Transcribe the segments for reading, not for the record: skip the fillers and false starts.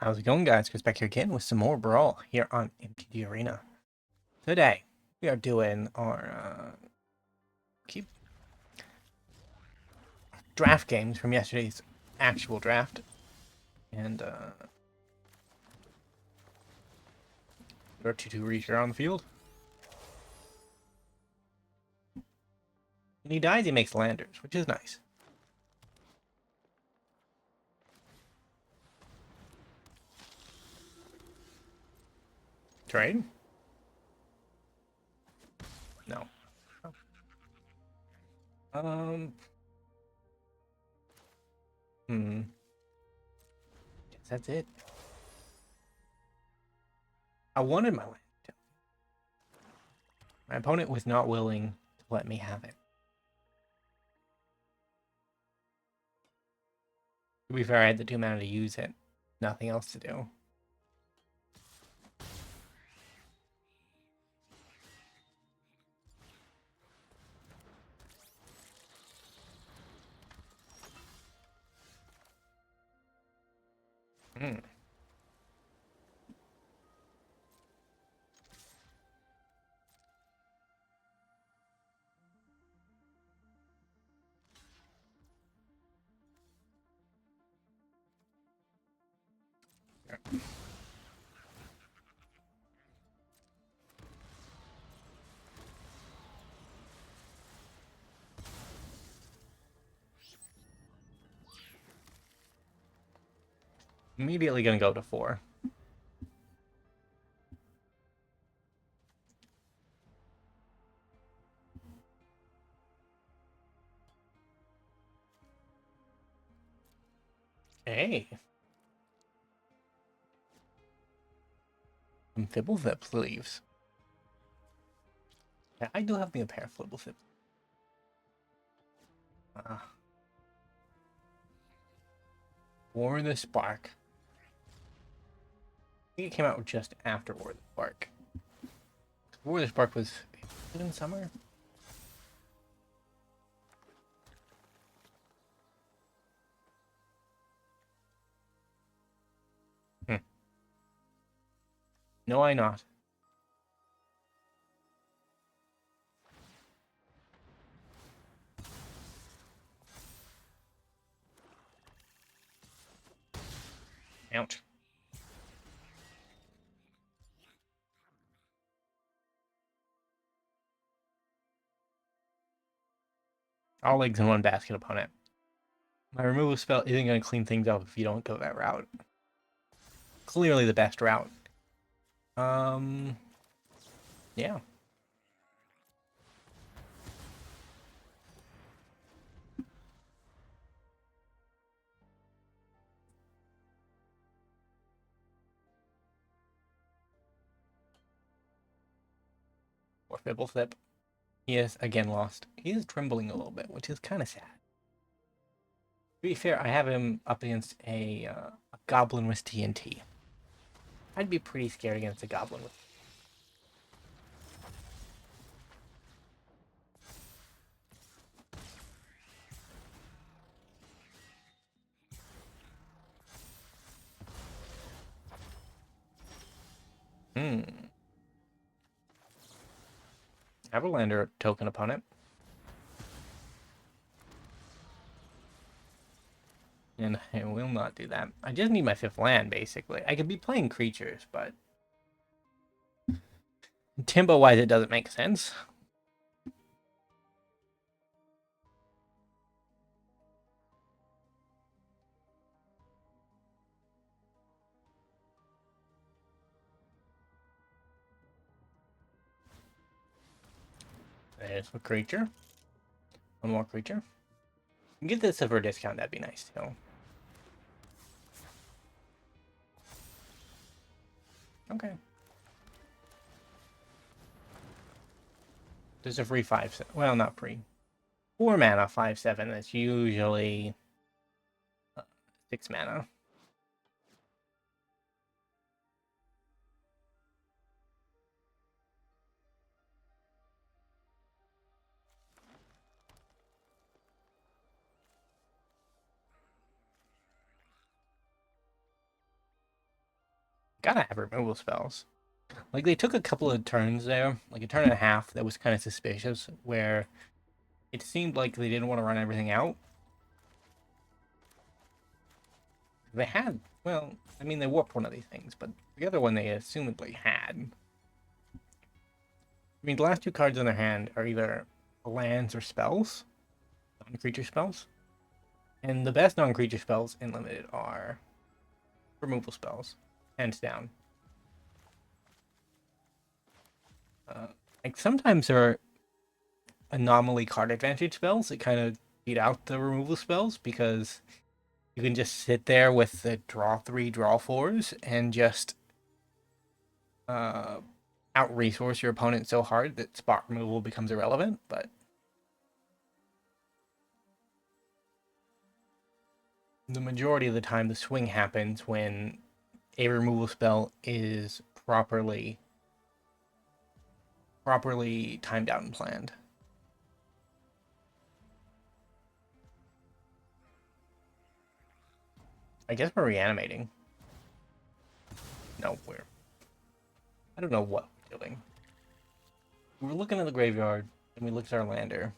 How's it going, guys? Chris back here again with some more Brawl here on MTD Arena. Today, we are doing our keep draft games from yesterday's actual draft. And our 2-2 Reacher on the field. When he dies, he makes landers, which is nice. Trade? No. Um. Guess that's it. I wanted my land. My opponent was not willing to let me have it. To be fair, I had the 2 mana to use it. Nothing else to do. Hmm. Immediately gonna go to 4. Hey. Some Fibblethip leaves. Yeah, I do have me a pair of Fibblethip. War the Spark. I think it came out just after War the Spark. War the Spark was in summer? Hmm. No, I not. Ouch. All eggs in one basket, opponent. My removal spell isn't going to clean things up if you don't go that route. Clearly the best route. Yeah. Or Fibblethip. He is again lost. He is trembling a little bit, which is kind of sad. To be fair, I have him up against a goblin with TNT. I'd be pretty scared against a goblin with. Everlander token opponent. And I will not do that. I just need my 5th land, basically. I could be playing creatures, but Timbo-wise, it doesn't make sense. There's a creature. One more creature. Get this for a discount, that'd be nice, too. Okay. There's a free 5, well, not free. 4 mana, 5/7. That's usually 6 mana. Gotta have removal spells. Like, they took a couple of turns there, like a turn and a half, that was kind of suspicious, where it seemed like they didn't want to run everything out. They had, well, I mean, they warped one of these things, but the other one they assumedly had. I mean, the last two cards in their hand are either lands or spells, non-creature spells. And the best non-creature spells in Limited are removal spells, hands down. Uh, like, sometimes there are anomaly card advantage spells that kind of beat out the removal spells, because you can just sit there with the draw 3, draw 4s and just out resource your opponent so hard that spot removal becomes irrelevant. But the majority of the time, the swing happens when a removal spell is properly timed out and planned. I guess we're reanimating. No, I don't know what we're doing. We're looking at the graveyard, and we looked at our lander.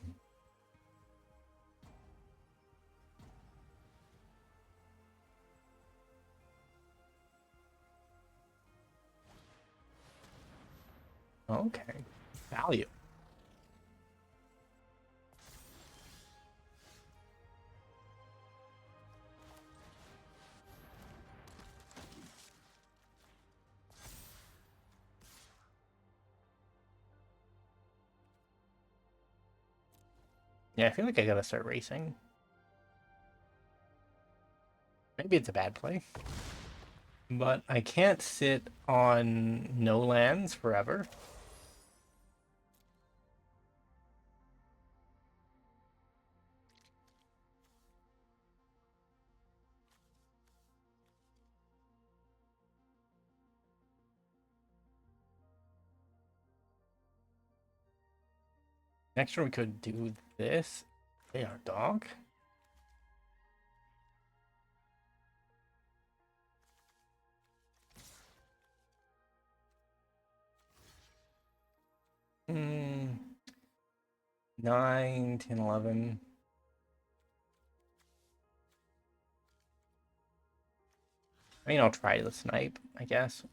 Okay. Value. Yeah, I feel like I gotta start racing. Maybe it's a bad play. But I can't sit on no lands forever. Next turn we could do this. They are dog. Hmm. 9, 10, 11. I mean, I'll try the snipe, I guess.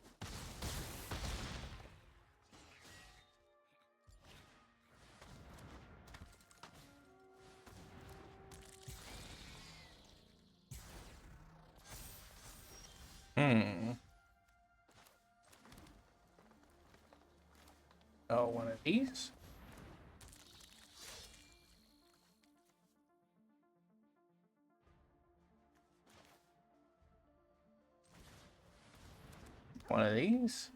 Hmm. Oh, one of these. One of these.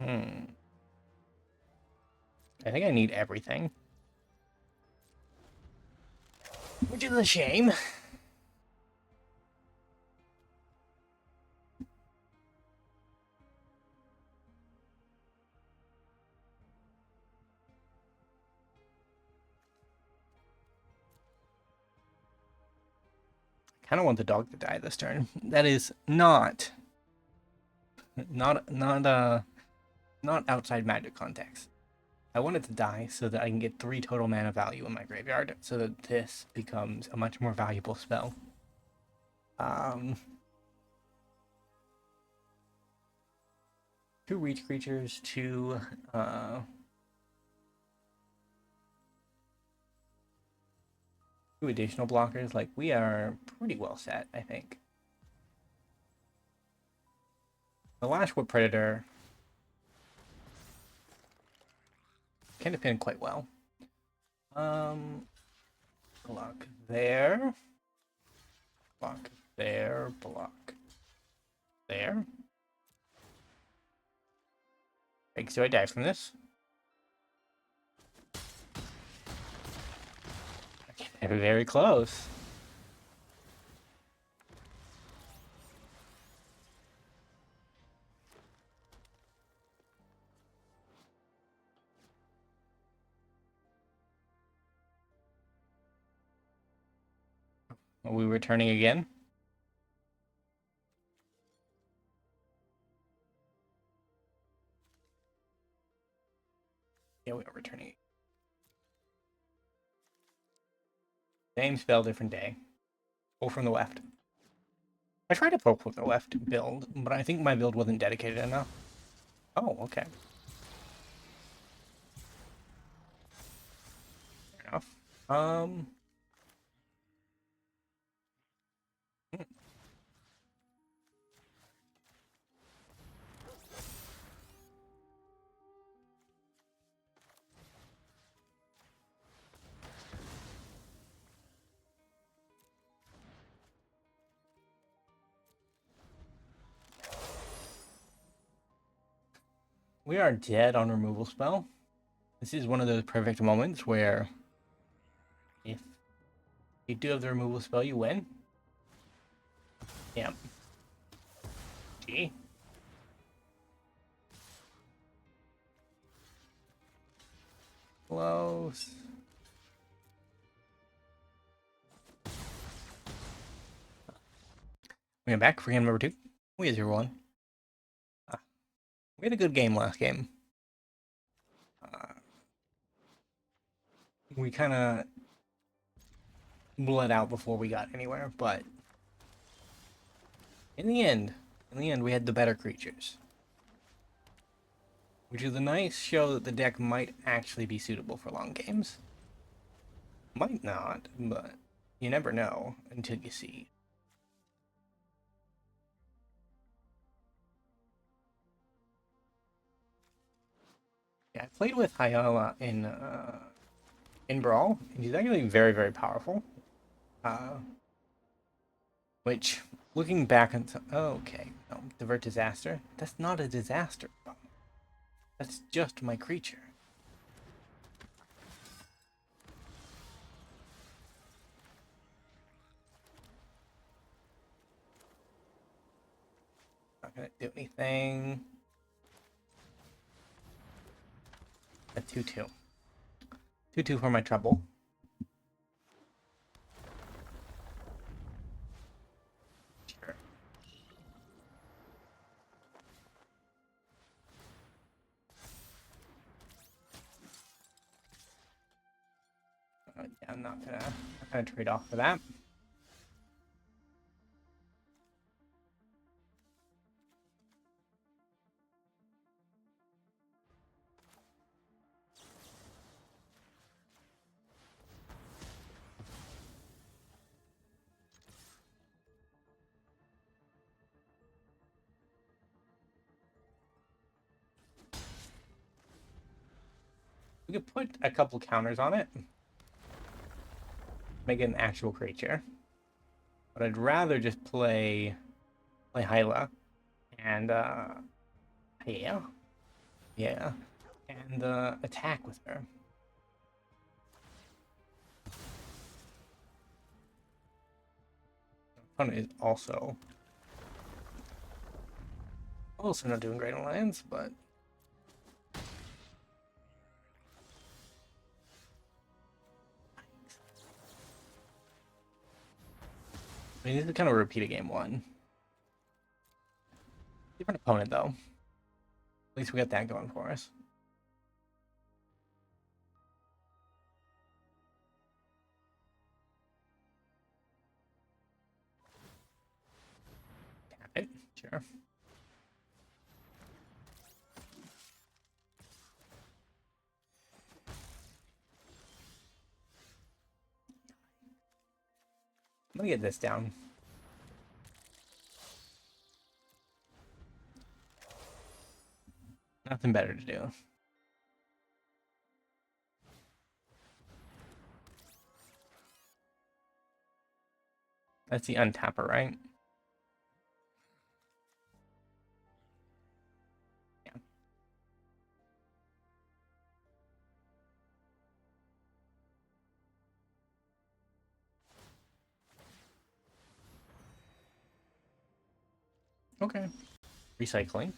Hmm. I think I need everything. Which is a shame. I kind of want the dog to die this turn. That is not outside Magic context. I want it to die so that I can get 3 total mana value in my graveyard, so that this becomes a much more valuable spell. Two reach creatures, two additional blockers. Like, we are pretty well set, I think. The Lashwood Predator can defend quite well. Block there. Block there. Block there. Like, so I die from this. Very close. Are we returning again? Yeah, we are returning. Same spell, different day. Pull from the left. I tried to pull from the left build, but I think my build wasn't dedicated enough. Oh, okay. Fair enough. Hmm. We are dead on removal spell. This is one of those perfect moments where if you do have the removal spell, you win. Yep. Gee. Close. We're back for game number 2. We had 0-1. We had a good game last game. We kind of bled out before we got anywhere, but in the end, we had the better creatures. Which is a nice show that the deck might actually be suitable for long games. Might not, but you never know until you see. Yeah, I played with Hyala in Brawl, and she's actually very, very powerful. Which, looking back on... okay, no, divert disaster. That's not a disaster. That's just my creature. Not gonna do anything. A 2-2. 2-2 for my trouble. Sure. Yeah, I'm not gonna trade off for that. We could put a couple counters on it. Make it an actual creature. But I'd rather just play Hyla. And yeah. Yeah. And attack with her. Fun is also not doing great alliance, but I mean, this is kind of a repeat of game 1. Different opponent, though. At least we got that going for us. Tap it, sure. Let me get this down. Nothing better to do. That's the untapper, right? Yeah. Okay. Recycling.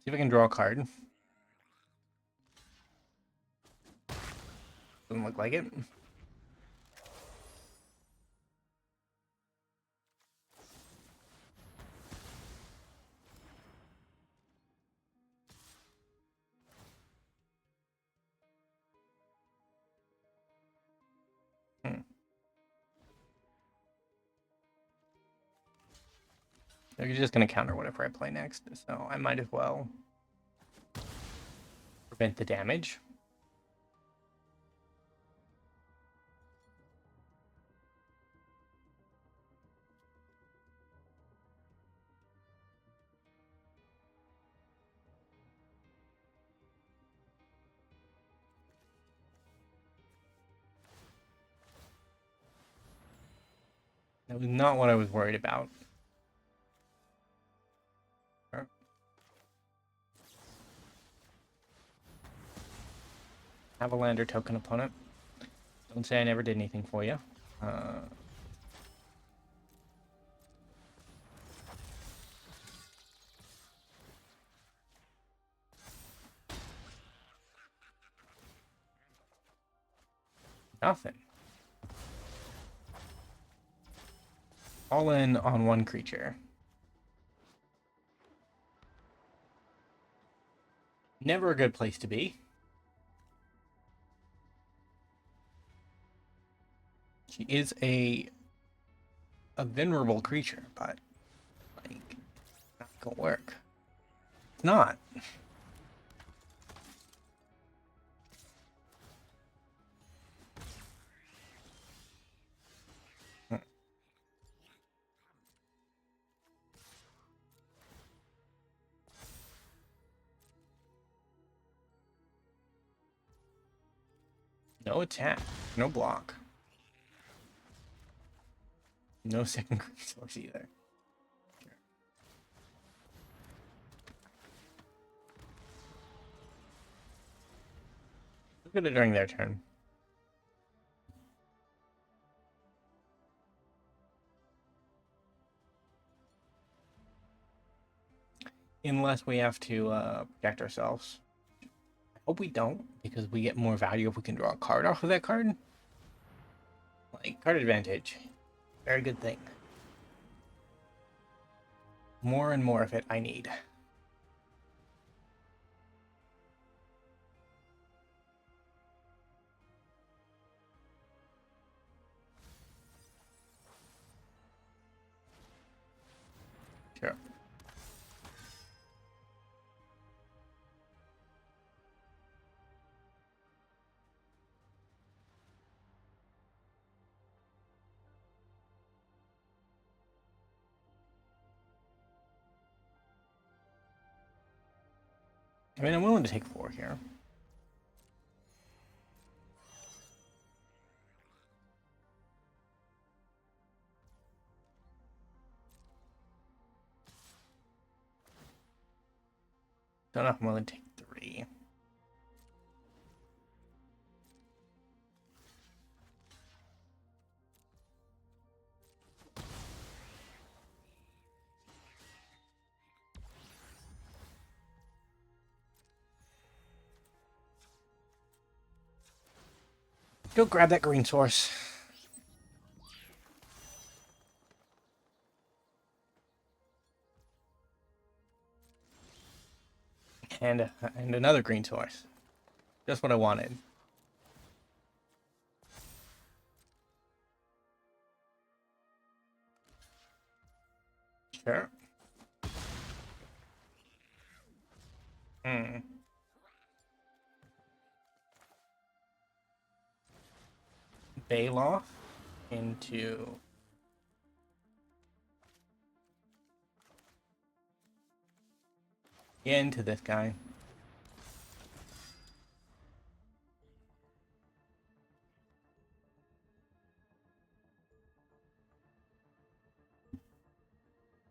if I can draw a card. Doesn't look like it. They're just going to counter whatever I play next, so I might as well prevent the damage. That was not what I was worried about. Have a lander token opponent. Don't say I never did anything for you. Nothing. All in on one creature. Never a good place to be. She is a venerable creature, but like not gonna work. It's not. No attack, no block. No second source either. Look at it during their turn. Unless we have to protect ourselves. I hope we don't, because we get more value if we can draw a card off of that card. Like, card advantage. Very good thing. More and more of it I need. Sure. I mean, I'm willing to take 4 here. Don't know if I'm willing to take 3. Go grab that green source. And another green source. Just what I wanted. Sure. Bailoff into this guy.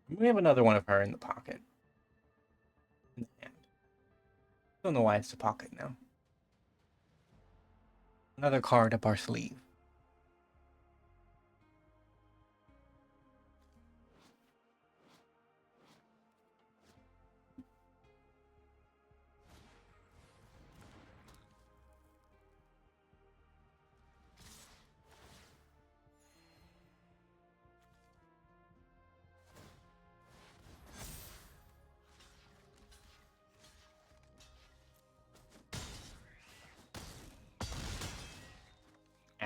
We have another one of her in the pocket. Don't know why it's the pocket now. Another card up our sleeve.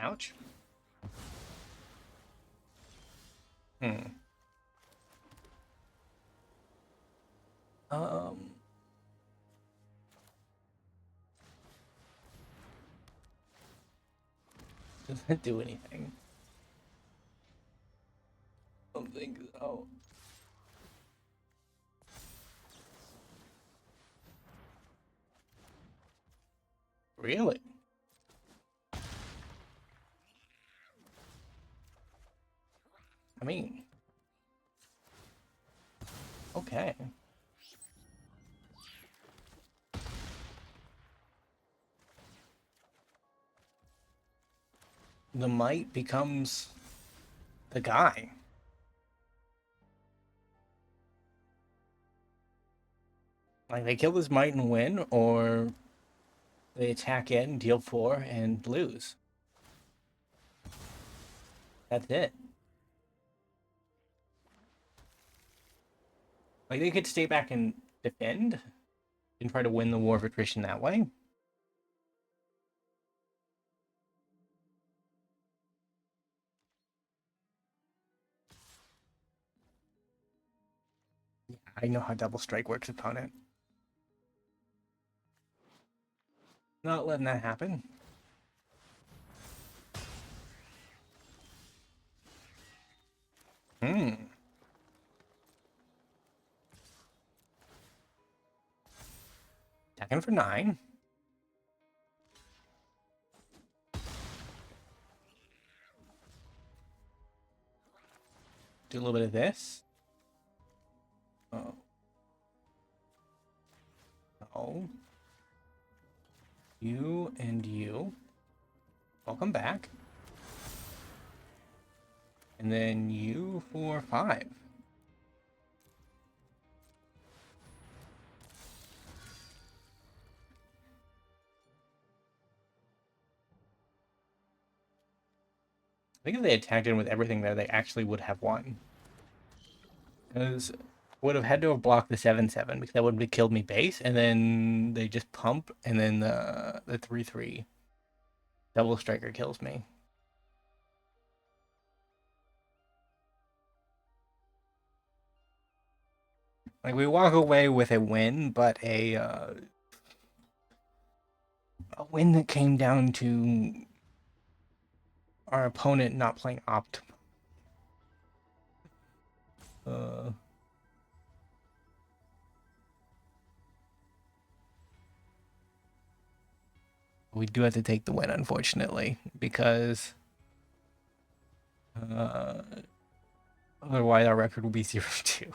Ouch. Hmm. Um. Doesn't do anything. I don't think so. Really? I mean, okay. The might becomes the guy. Like they kill this might and win, or they attack in, deal 4, and lose. That's it. Like they could stay back and defend and try to win the war of attrition that way. I know how double strike works, opponent. Not letting that happen. Hmm. Attacking for 9. Do a little bit of this. Oh. No. You and you. Welcome back. And then you for 5. I think if they attacked in with everything there, they actually would have won. Because would have had to have blocked the 7/7 because that would have killed me base, and then they just pump, and then the 3/3 double striker kills me. Like we walk away with a win, but a win that came down to our opponent not playing opt. We do have to take the win, unfortunately, because uh, otherwise our record will be 0-2.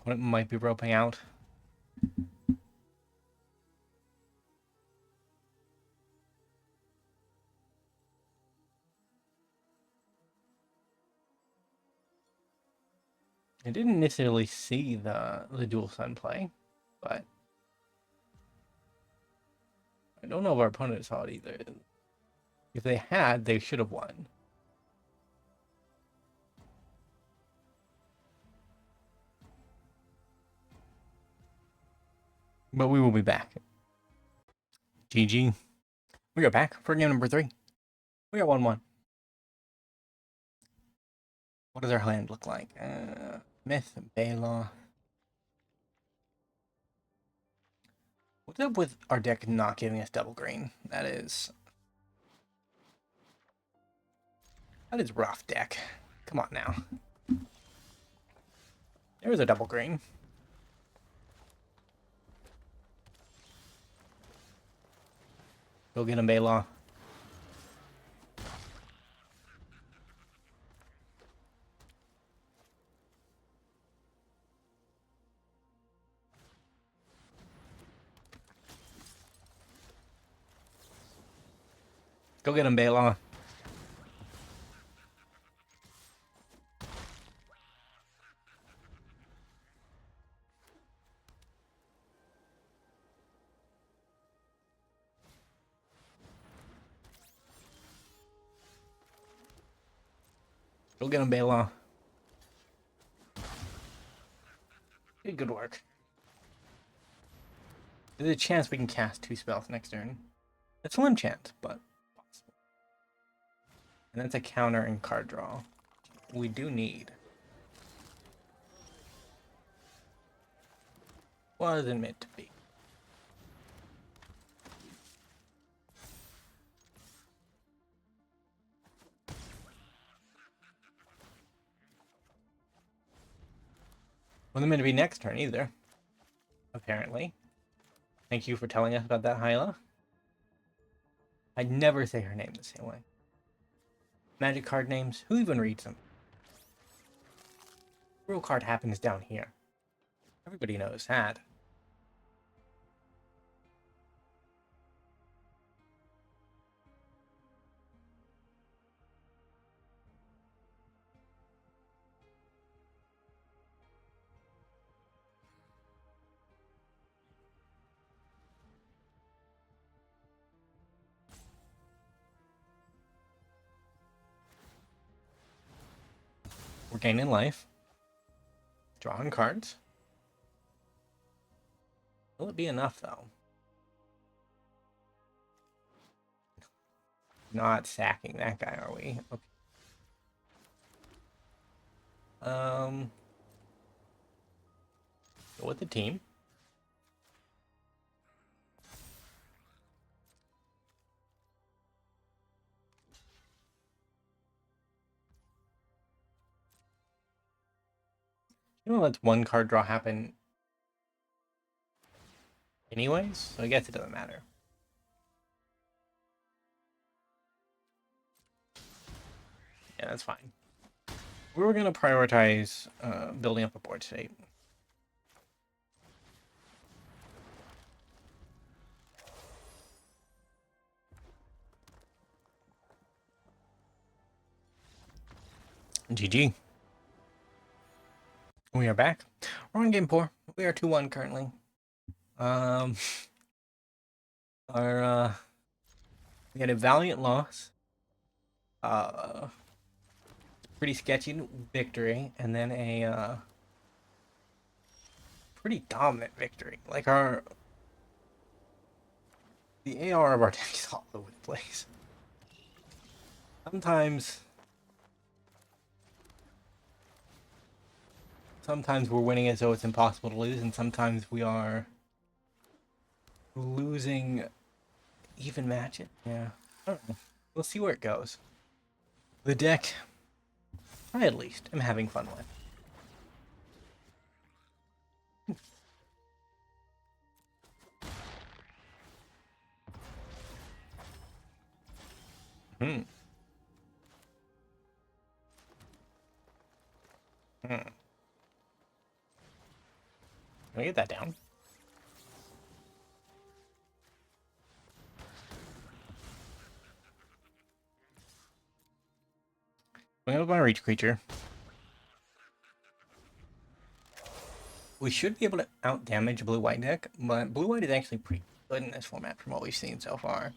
It might be roping out. I didn't necessarily see the dual sun play, but I don't know if our opponent saw it either. If they had, they should have won. But we will be back. GG. We are back for game number 3. We are 1-1. What does our hand look like? Myth, Bela. What's up with our deck not giving us double green? That is rough, deck. Come on now. There's a double green. Go get him, Bela. Go get him, Bela. Go get him, Bela. Pretty good work. There's a chance we can cast 2 spells next turn. It's a slim chance, but possible. And that's a counter and card draw. We do need. Wasn't meant to be. Wasn't meant to be next turn either. Apparently. Thank you for telling us about that, Hyla. I'd never say her name the same way. Magic card names, who even reads them? Real card happens down here. Everybody knows that. We're gaining life. Drawing cards. Will it be enough, though? Not sacking that guy, are we? Okay. Go with the team. You know, let's one card draw happen anyways, so I guess it doesn't matter. Yeah, that's fine. We were going to prioritize building up a board state. GG. We are back. We're on game 4. We are 2-1 currently. We had a valiant loss. Pretty sketchy victory, and then a pretty dominant victory. Like the AR of our deck is all over the place. Sometimes we're winning as though it's impossible to lose, and sometimes we are losing even matches. Yeah, I don't know. We'll see where it goes. The deck, I at least am having fun with. Hmm. Can we get that down? I'm gonna my reach creature. We should be able to out damage blue-white deck, but blue-white is actually pretty good in this format from what we've seen so far.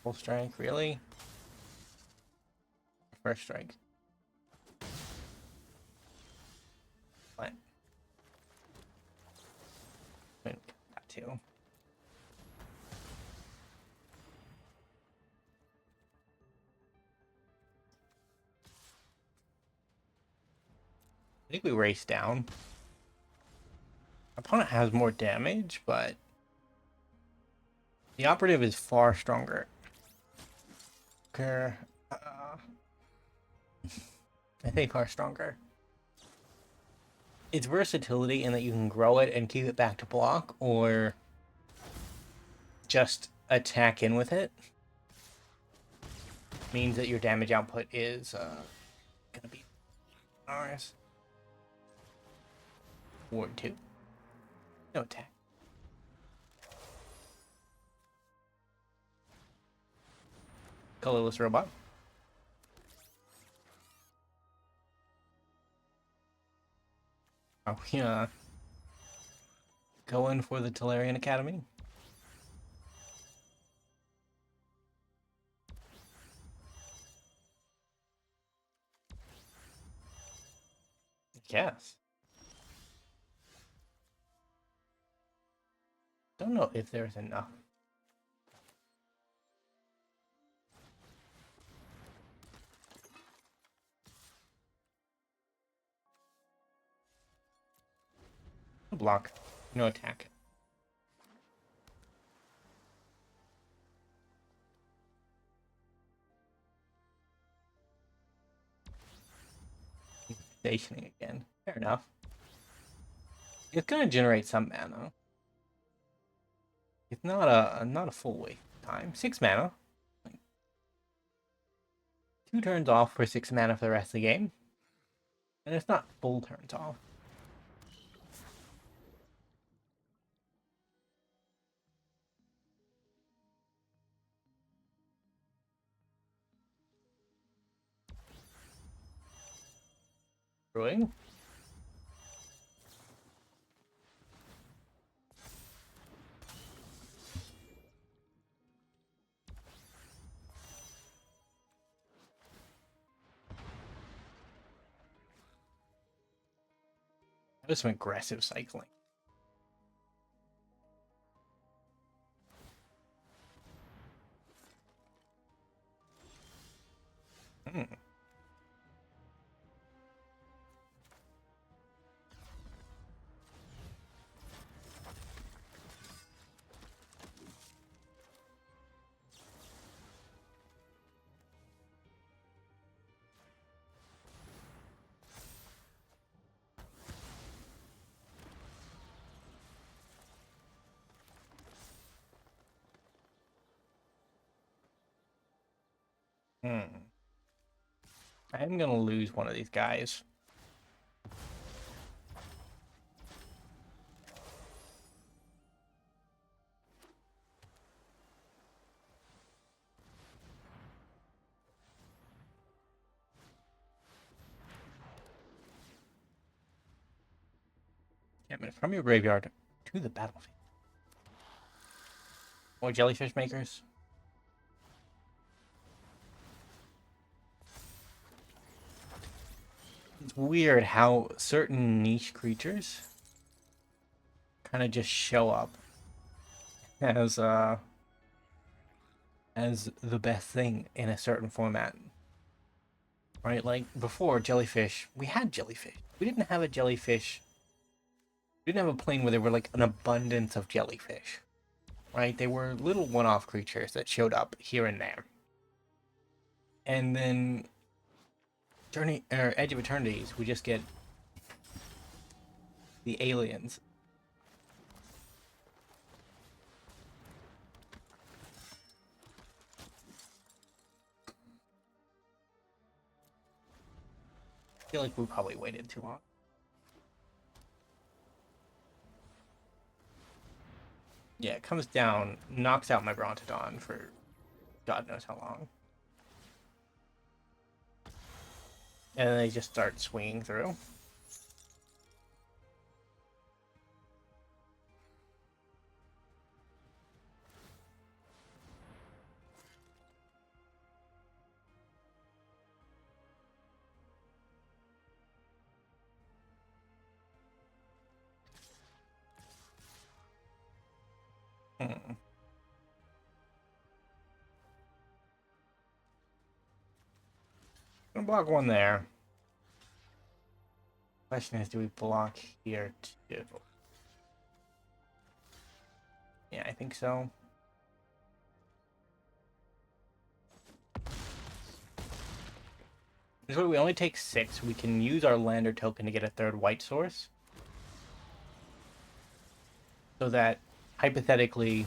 Double strike, really? First strike. What? Got two. I think we race down. Our opponent has more damage, but the operative is far stronger. I think far stronger. Its versatility in that you can grow it and keep it back to block, or just attack in with it, means that your damage output is gonna be ours. Ward 2. No attack. Colorless robot. Are we going for the Tolarian Academy? Yes. Don't know if there's enough. Block. No attack. Stationing again. Fair enough. It's gonna generate some mana. It's not a full waste of time. 6 mana. 2 turns off for 6 mana for the rest of the game. And it's not full turns off. Brewing. There's some aggressive cycling. Hmm. Hmm. I'm gonna lose one of these guys. From your graveyard to the battlefield. More jellyfish makers. It's weird how certain niche creatures kind of just show up as the best thing in a certain format. Right? Like before jellyfish, we had jellyfish. We didn't have a jellyfish. We didn't have a plane where there were like an abundance of jellyfish. Right? They were little one-off creatures that showed up here and there. And then Edge of Eternities, we just get the aliens. I feel like we probably waited too long. Yeah, it comes down, knocks out my Brontodon for God knows how long. And then they just start swinging through. Hmm. Gonna block one there. Question is, do we block here too? Yeah, I think so. This way we only take 6. We can use our lander token to get a 3rd white source. So that, hypothetically,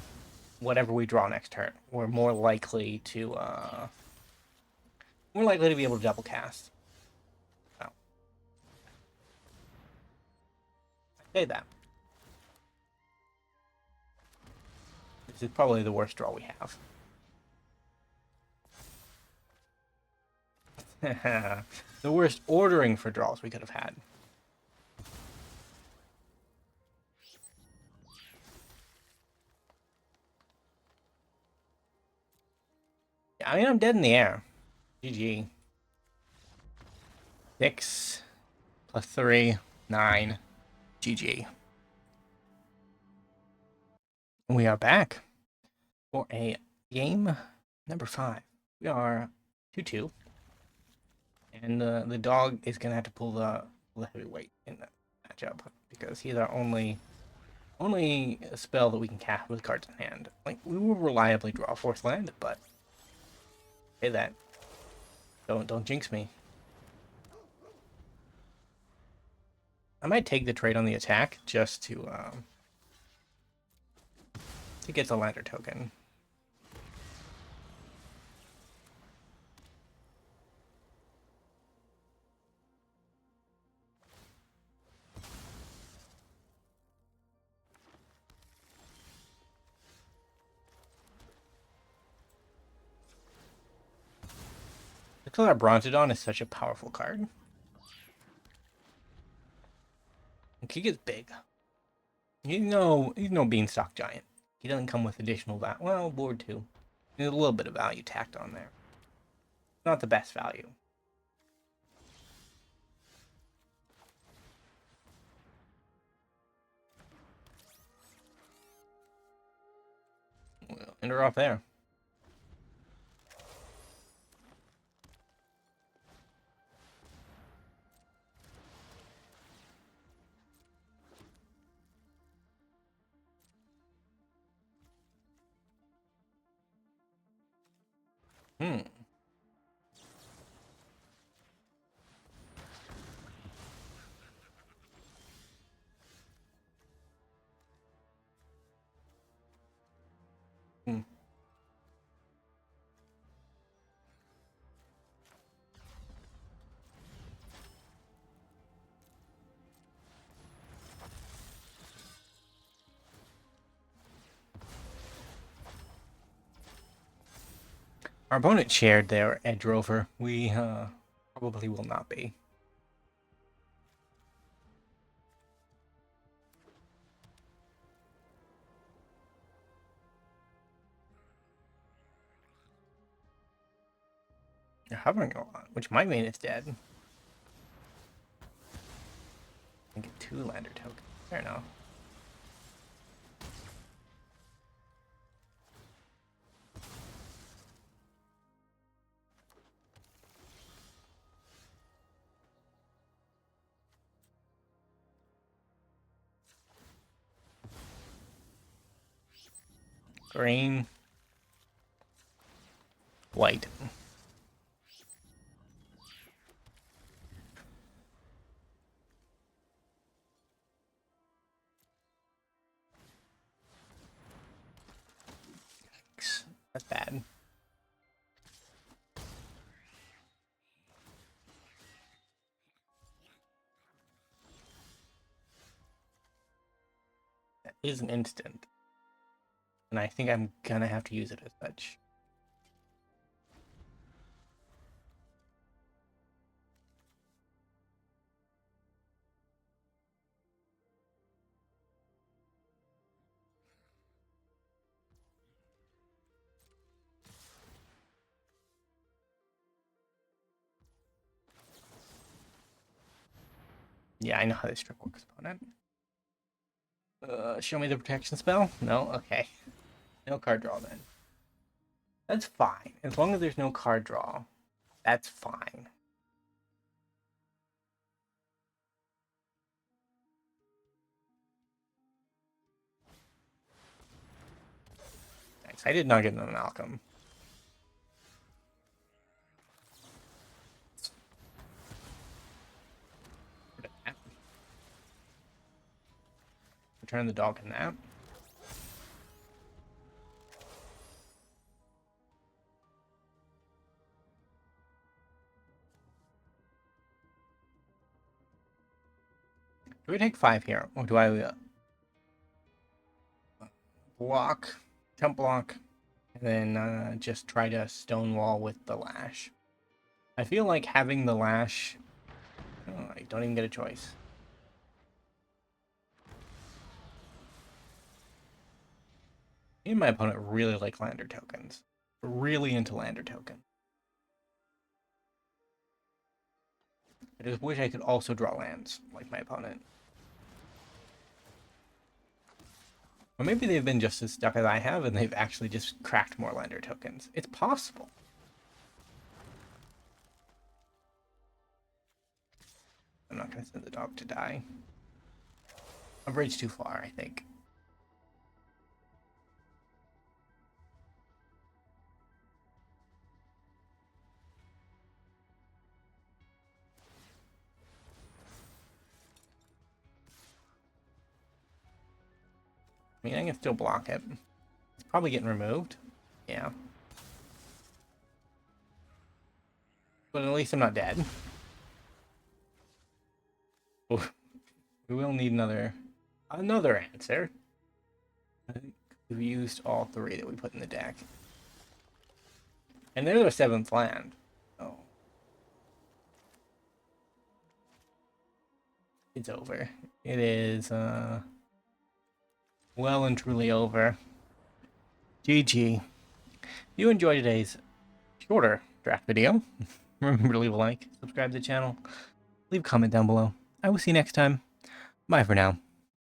whatever we draw next turn, we're more likely to be able to double cast. Oh. I say that. This is probably the worst draw we have. The worst ordering for draws we could have had. Yeah, I mean, I'm dead in the air. GG. 6 +3, 9. GG. We are back for a game number 5. We are 2-2. And the dog is going to have to pull the heavyweight in the matchup because he's our only spell that we can cast with cards in hand. Like, we will reliably draw fourth land, but say that. Don't jinx me. I might take the trade on the attack just to get the lander token. Because our Brontodon is such a powerful card. He gets big. He's no beanstalk giant. He doesn't come with additional value. Well, board 2. There's a little bit of value tacked on there. Not the best value. We'll end her off there. Hmm. Hmm. Our opponent shared their edge rover. We probably will not be. They're hovering a lot, which might mean it's dead. I get 2 lander tokens. Fair enough. Green. White. That's bad. That is an instant. And I think I'm gonna have to use it as such. Yeah, I know how this trick works, opponent. Show me the protection spell? No? Okay. No card draw then. That's fine. As long as there's no card draw, that's fine. Nice. I did not get an Malcolm. Return the dog in that. Do we take 5 here? Or do I block, temp block, and then just try to stonewall with the lash? I feel like having the lash... Oh, I don't even get a choice. Me and my opponent really like lander tokens. Really into lander tokens. I just wish I could also draw lands, like my opponent. Or maybe they've been just as stuck as I have, and they've actually just cracked more lander tokens. It's possible. I'm not going to send the dog to die. A bridge too far, I think. I mean, I can still block it. It's probably getting removed. Yeah. But at least I'm not dead. We will need another answer. I think we've used all three that we put in the deck. And there's our 7th land. Oh. It's over. It is well and truly over. GG. If you enjoyed today's shorter draft video, remember to leave a like, subscribe to the channel, leave a comment down below. I will see you next time. Bye for now.